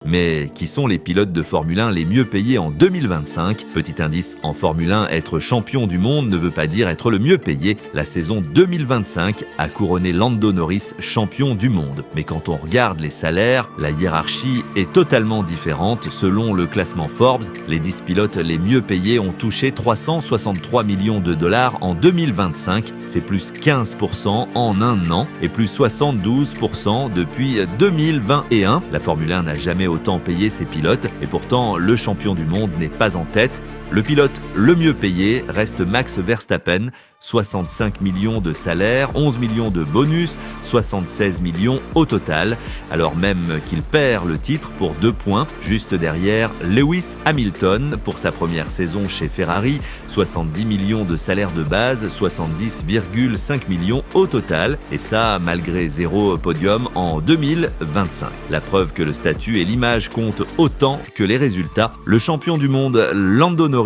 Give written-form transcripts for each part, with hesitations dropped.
Mais qui sont les pilotes de Formule 1 les mieux payés en 2025? Petit indice, en Formule 1, être champion du monde ne veut pas dire être le mieux payé. La saison 2025 a couronné Lando Norris champion du monde. Mais quand on regarde les salaires, la hiérarchie est totalement différente. Selon le classement Forbes, les 10 pilotes les mieux payés ont touché 363 millions de dollars en 2025. C'est plus 15% en un an et plus 72% depuis 2021. La Formule 1 n'a jamais autant payé ses pilotes et pourtant le champion du monde n'est pas en tête. Le pilote le mieux payé reste Max Verstappen, 65 millions de salaire, 11 millions de bonus, 76 millions au total, alors même qu'il perd le titre pour 2 points, juste derrière Lewis Hamilton pour sa première saison chez Ferrari, 70 millions de salaire de base, 70,5 millions au total, et ça malgré 0 podium en 2025. La preuve que le statut et l'image comptent autant que les résultats. Le champion du monde Lando Norris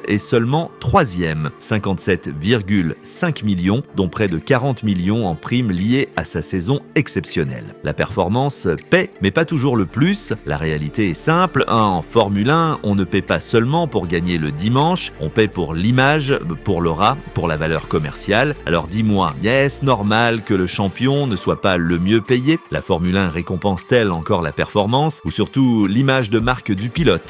est seulement 3e, 57,5 millions, dont près de 40 millions en primes liées à sa saison exceptionnelle. La performance paie, mais pas toujours le plus. La réalité est simple, en Formule 1, on ne paie pas seulement pour gagner le dimanche, on paie pour l'image, pour l'aura, pour la valeur commerciale. Alors dis-moi, est-ce normal que le champion ne soit pas le mieux payé? La Formule 1 récompense-t-elle encore la performance ou surtout l'image de marque du pilote?